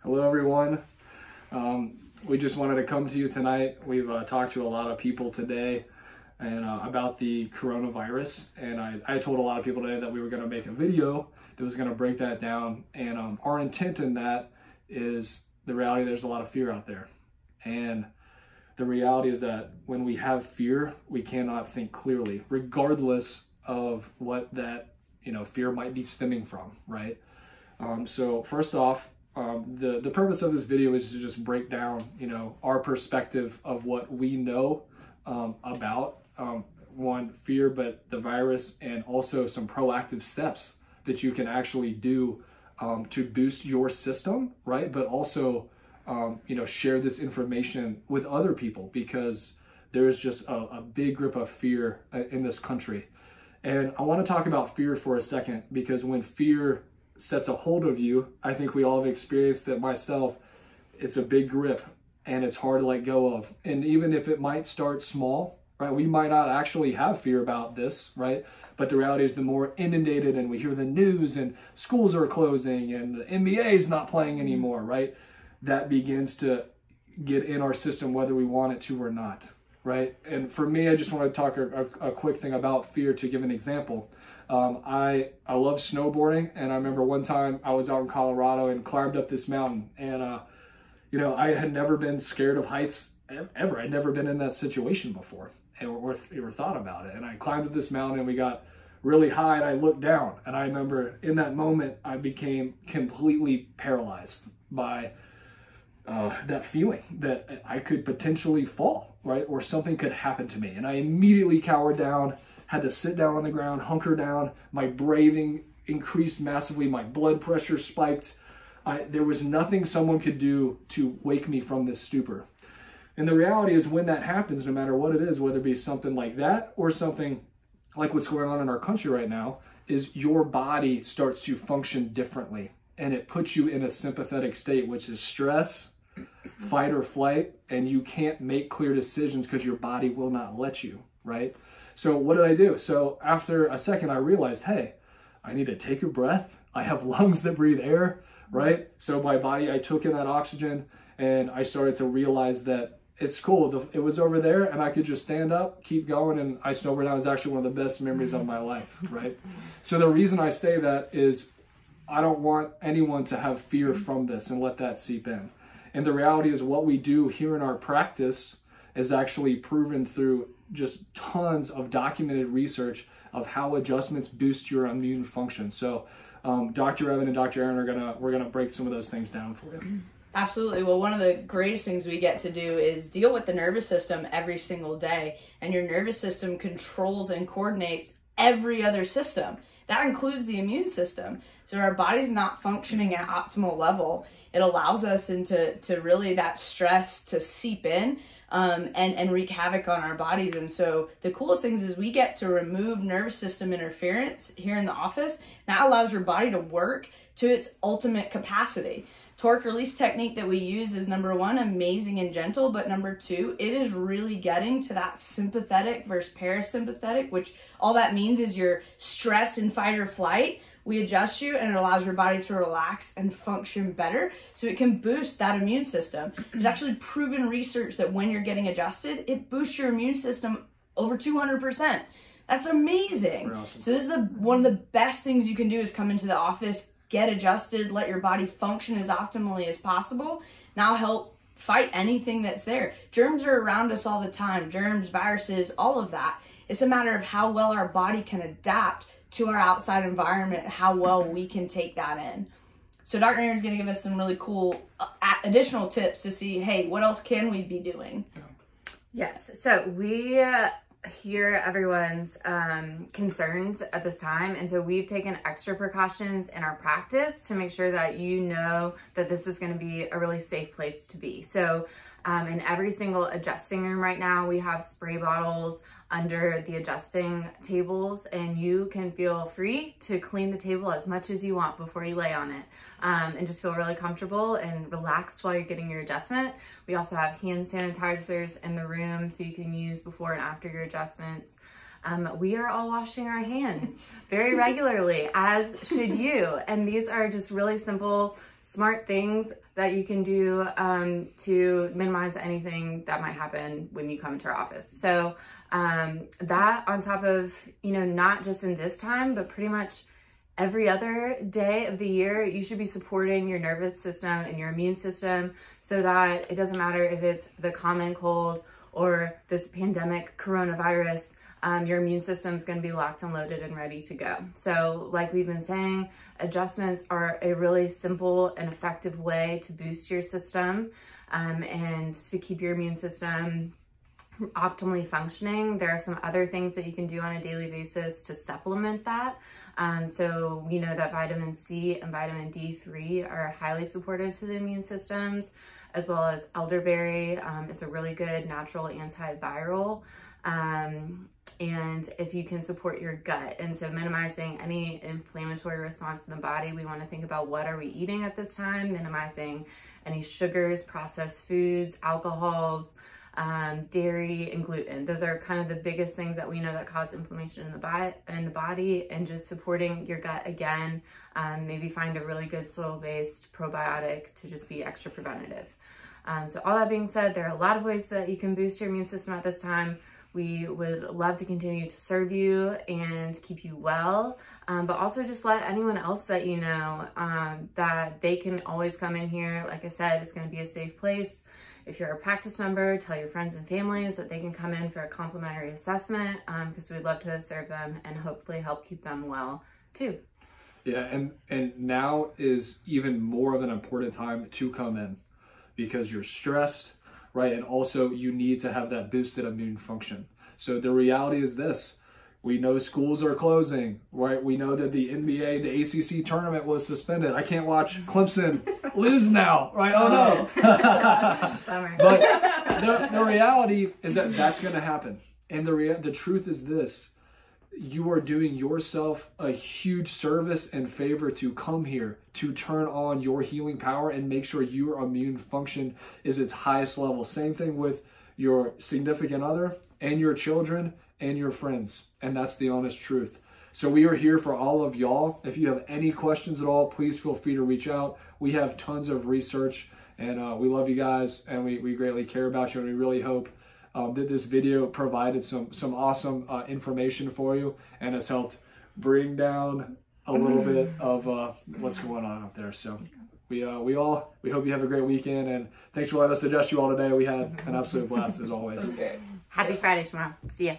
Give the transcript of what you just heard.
Hello, everyone. We just wanted to come to you tonight. We've talked to a lot of people today and about the coronavirus. And I told a lot of people today that we were going to make a video that was going to break that down. And our intent in that is the reality there's a lot of fear out there. And the reality is that when we have fear, we cannot think clearly, regardless of what that fear might be stemming from, right? So first off, the purpose of this video is to just break down, our perspective of what we know about one, fear, but the virus, and also some proactive steps that you can actually do to boost your system, right? But also, share this information with other people, because there is just a big grip of fear in this country. And I want to talk about fear for a second, because when fear sets a hold of you, I think we all have experienced it myself. It's a big grip and it's hard to let go of. And even if it might start small, right? We might not actually have fear about this, right? But the reality is the more inundated and we hear the news and schools are closing and the NBA is not playing anymore, right? That begins to get in our system whether we want it to or not, right? And for me, I just want to talk a quick thing about fear to give an example. I love snowboarding, and I remember one time I was out in Colorado and climbed up this mountain, and I had never been scared of heights ever. I'd never been in that situation before or thought about it. And I climbed up this mountain and we got really high, and I looked down, and I remember in that moment I became completely paralyzed by that feeling that I could potentially fall, right? Or something could happen to me. And I immediately cowered down, had to sit down on the ground, hunker down. My breathing increased massively. My blood pressure spiked. There was nothing someone could do to wake me from this stupor. And the reality is, when that happens, no matter what it is, whether it be something like that or something like what's going on in our country right now, is your body starts to function differently. And it puts you in a sympathetic state, which is stress, fight or flight, and you can't make clear decisions because your body will not let you, right? So what did I do? So after a second, I realized, hey, I need to take a breath. I have lungs that breathe air, right? So my body, I took in that oxygen, and I started to realize that it's cool. It was over there, and I could just stand up, keep going, and I snowboarded. That was actually one of the best memories of my life, right? So the reason I say that is I don't want anyone to have fear from this and let that seep in. And the reality is, what we do here in our practice is actually proven through just tons of documented research of how adjustments boost your immune function. So Dr. Evan and Dr. Aaron we're gonna break some of those things down for you. Absolutely. Well, one of the greatest things we get to do is deal with the nervous system every single day. And your nervous system controls and coordinates every other system. That includes the immune system. So our body's not functioning at optimal level. It allows us into really that stress to seep in and wreak havoc on our bodies. And so the coolest things is we get to remove nervous system interference here in the office. That allows your body to work to its ultimate capacity. Torque release technique that we use is, number one, amazing and gentle, but number two, it is really getting to that sympathetic versus parasympathetic, which all that means is your stress and fight or flight. We adjust you, and it allows your body to relax and function better, so it can boost that immune system. There's actually proven research that when you're getting adjusted, it boosts your immune system over 200%. That's amazing. Awesome. So this is one of the best things you can do, is come into the office, get adjusted, let your body function as optimally as possible. Now help fight anything that's there. Germs are around us all the time. Germs, viruses, all of that. It's a matter of how well our body can adapt to our outside environment, how well we can take that in. So Dr. Aaron's going to give us some really cool additional tips to see, hey, what else can we be doing? Yes, so we hear everyone's concerns at this time, and so we've taken extra precautions in our practice to make sure that you know that this is going to be a really safe place to be. So in every single adjusting room right now, we have spray bottles under the adjusting tables, and you can feel free to clean the table as much as you want before you lay on it, and just feel really comfortable and relaxed while you're getting your adjustment. We also have hand sanitizers in the room so you can use before and after your adjustments. we are all washing our hands very regularly, as should you. And these are just really simple, smart things that you can do to minimize anything that might happen when you come into our office. So that on top of, you know, not just in this time, but pretty much every other day of the year, you should be supporting your nervous system and your immune system so that it doesn't matter if it's the common cold or this pandemic coronavirus, your immune system is going to be locked and loaded and ready to go. So like we've been saying, adjustments are a really simple and effective way to boost your system and to keep your immune system optimally functioning. There are some other things that you can do on a daily basis to supplement that. So we know that vitamin C and vitamin D3 are highly supportive to the immune systems, as well as elderberry is a really good natural antiviral. And if you can support your gut, and so minimizing any inflammatory response in the body, we want to think about what are we eating at this time, minimizing any sugars, processed foods, alcohols, dairy, and gluten. Those are kind of the biggest things that we know that cause inflammation in the body, and just supporting your gut again. Maybe find a really good soil-based probiotic to just be extra preventative. So all that being said, there are a lot of ways that you can boost your immune system at this time. We would love to continue to serve you and keep you well, but also just let anyone else that you know that they can always come in here. Like I said, it's going to be a safe place. If you're a practice member, tell your friends and families that they can come in for a complimentary assessment because we'd love to serve them and hopefully help keep them well too. Yeah, and now is even more of an important time to come in because you're stressed, right? And also you need to have that boosted immune function. So the reality is this: we know schools are closing, right? We know that the NBA, the ACC tournament was suspended. I can't watch Clemson lose now, right? Oh no. But the reality is that that's going to happen. And the truth is this: you are doing yourself a huge service and favor to come here, to turn on your healing power and make sure your immune function is its highest level. Same thing with your significant other and your children and your friends. And that's the honest truth. So we are here for all of y'all. If you have any questions at all, please feel free to reach out. We have tons of research, and we love you guys, and we greatly care about you, and we really hope that this video provided some awesome information for you and has helped bring down a little bit of what's going on out there. So we hope you have a great weekend, and thanks for letting us suggest you all today. We had an absolute blast as always. Happy Friday tomorrow. See ya.